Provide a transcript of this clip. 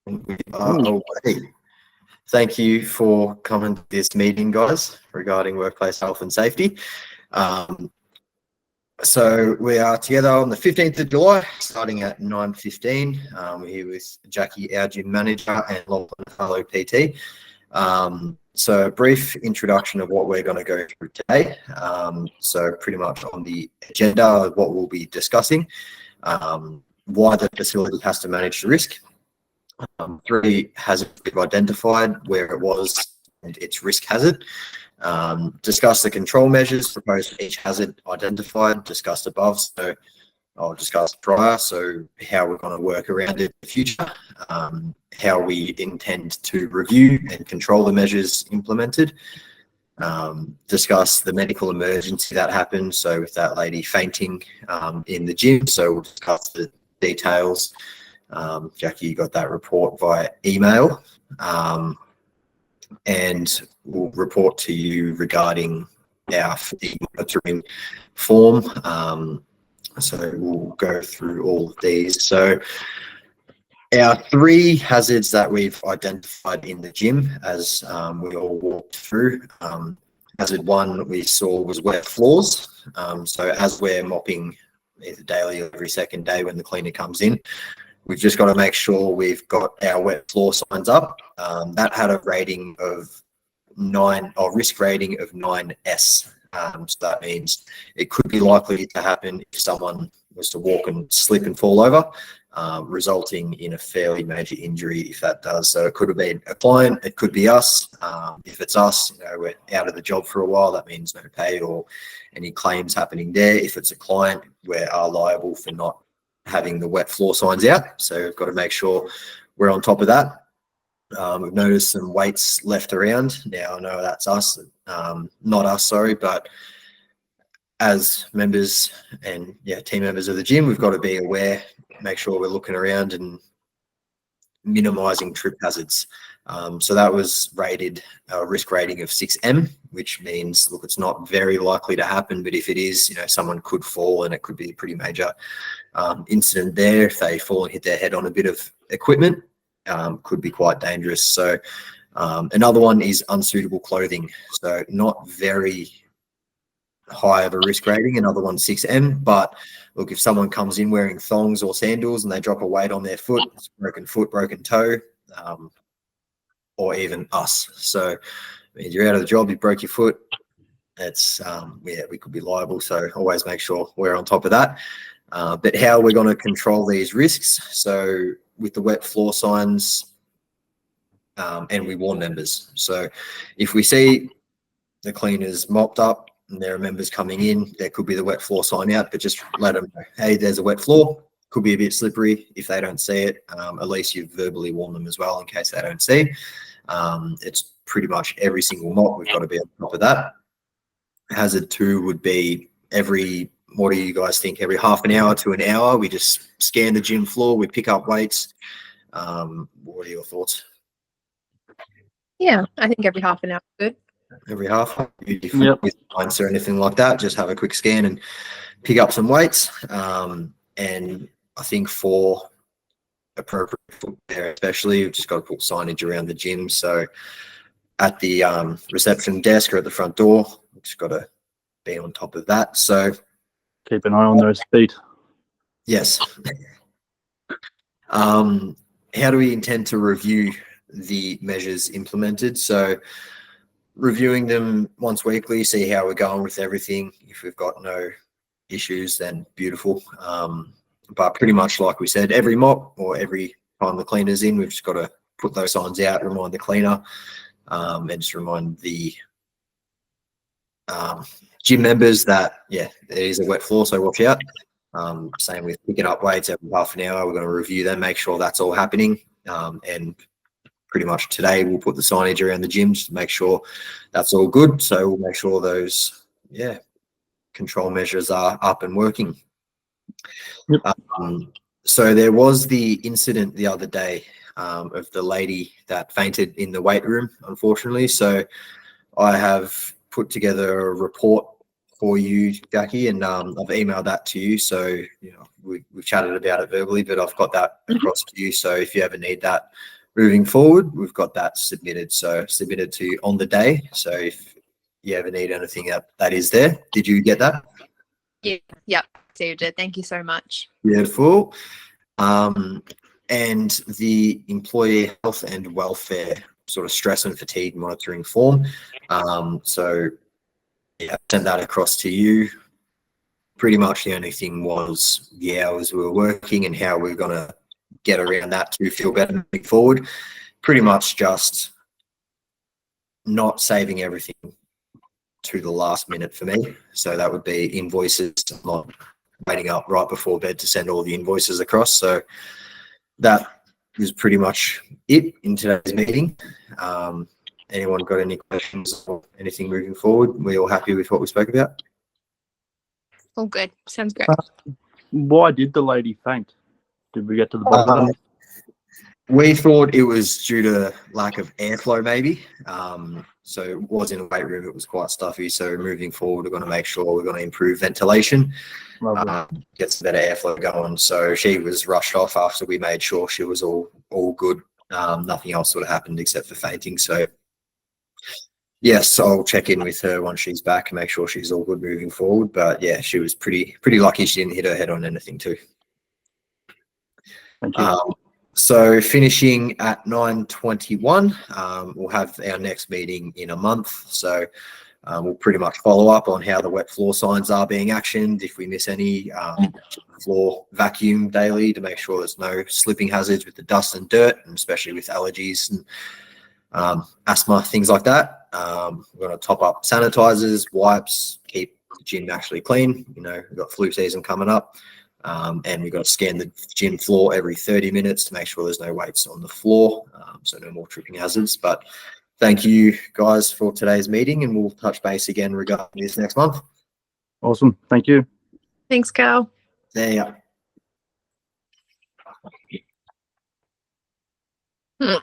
We are away. Thank you for coming to this meeting, guys, regarding workplace health and safety. So we are together on the 15th of July, starting at 9:15. We're here with Jackie, our gym manager, and Lachlan, fellow PT. So a brief introduction of what we're going to go through today. So pretty much on the agenda of what we'll be discussing, why the facility has to manage the risk, 3 hazards we've identified, where it was and its risk hazard, discuss the control measures proposed for each hazard identified, discussed above, so I'll discuss prior, so how we're going to work around it in the future, how we intend to review and control the measures implemented, discuss the medical emergency that happened, so with that lady fainting in the gym, so we'll discuss the details. Jackie, you got that report via email, and we'll report to you regarding our fatigue monitoring form. So we'll go through all of these. So our 3 hazards that we've identified in the gym as we all walked through. Hazard 1 we saw was wet floors. So as we're mopping either daily or every second day when the cleaner comes in, we've just got to make sure we've got our wet floor signs up. That had a rating of 9, or risk rating of 9S. So that means it could be likely to happen if someone was to walk and slip and fall over, resulting in a fairly major injury if that does. So it could have been a client, it could be us. If it's us, we're out of the job for a while, that means no pay or any claims happening there. If it's a client, we are liable for not having the wet floor signs out. So we've got to make sure we're on top of that. We've noticed some weights left around. Now I know that's us, not us, sorry, but as members and team members of the gym, we've got to be aware, make sure we're looking around and minimizing trip hazards. So that was rated a risk rating of 6M, which means, look, it's not very likely to happen, but if it is, someone could fall and it could be a pretty major incident there. If they fall and hit their head on a bit of equipment, could be quite dangerous. So another one is unsuitable clothing. So not very high of a risk rating, another one 6M, but look, if someone comes in wearing thongs or sandals and they drop a weight on their foot, it's broken foot, broken toe, or even us. So you're out of the job, you broke your foot, it's we could be liable. So always make sure we're on top of that. But how we're going to control these risks, so with the wet floor signs, and we warn members. So if we see the cleaners mopped up and there are members coming in, there could be the wet floor sign out, but just let them know, hey, there's a wet floor, could be a bit slippery. If they don't see it, at least you verbally warn them as well in case they don't see. It's pretty much every single mop, we've got to be on top of that. Hazard 2 would be what do you guys think? Every half an hour to an hour, we just scan the gym floor, we pick up weights. What are your thoughts? Yeah, I think every half an hour is good. Every half? Yep. With pints or anything like that, just have a quick scan and pick up some weights. And I think for appropriate footwear especially, we've just got to put signage around the gym. So at the reception desk or at the front door, we've just got to be on top of that. So keep an eye on those feet. Yes. How do we intend to review the measures implemented? So reviewing them once weekly, see how we're going with everything. If we've got no issues, then beautiful. But pretty much like we said, every mop or every time the cleaner's in, we've just got to put those signs out, remind the cleaner, and just remind the gym members that, it is a wet floor, so watch out. Same with picking up weights every half an hour. We're going to review them, make sure that's all happening. And pretty much today we'll put the signage around the gym just to make sure that's all good. So we'll make sure those, control measures are up and working. Yep. So there was the incident the other day of the lady that fainted in the weight room, unfortunately. So I have put together a report for you, Jackie, and I've emailed that to you. So we've chatted about it verbally, but I've got that across to you. So if you ever need that, moving forward, we've got that submitted. So submitted to you on the day. So if you ever need anything, that is there. Did you get that? Yep. Saved it. Thank you so much. Beautiful. And the employee health and welfare sort of stress and fatigue monitoring form. So yeah, send that across to you. Pretty much the only thing was the hours we were working and how we're going to get around that to feel better moving forward. Pretty much just not saving everything to the last minute for me. So that would be invoices, not waiting up right before bed to send all the invoices across. So that is pretty much it in today's meeting. Anyone got any questions or anything moving forward? We all happy with what we spoke about? All good. Sounds great. Why did the lady faint? Did we get to the bottom of that? We thought it was due to lack of airflow, maybe. So it was in a weight room. It was quite stuffy. So moving forward, we're going to make sure we're going to improve ventilation, get some better airflow going. So she was rushed off after we made sure she was all good. Nothing else sort of happened except for fainting. So yes, I'll check in with her once she's back and make sure she's all good moving forward. But yeah, she was pretty lucky she didn't hit her head on anything too. Thank you. So finishing at 9:21, we'll have our next meeting in a month. So we'll pretty much follow up on how the wet floor signs are being actioned. If we miss any, floor vacuum daily to make sure there's no slipping hazards with the dust and dirt, and especially with allergies and asthma, things like that. We're going to top up sanitizers, wipes, keep the gym actually clean. You know, we've got flu season coming up. And we've got to scan the gym floor every 30 minutes to make sure there's no weights on the floor, so no more tripping hazards. But thank you guys for today's meeting, and we'll touch base again regarding this next month. Awesome. Thank you. Thanks, Carl. There you go.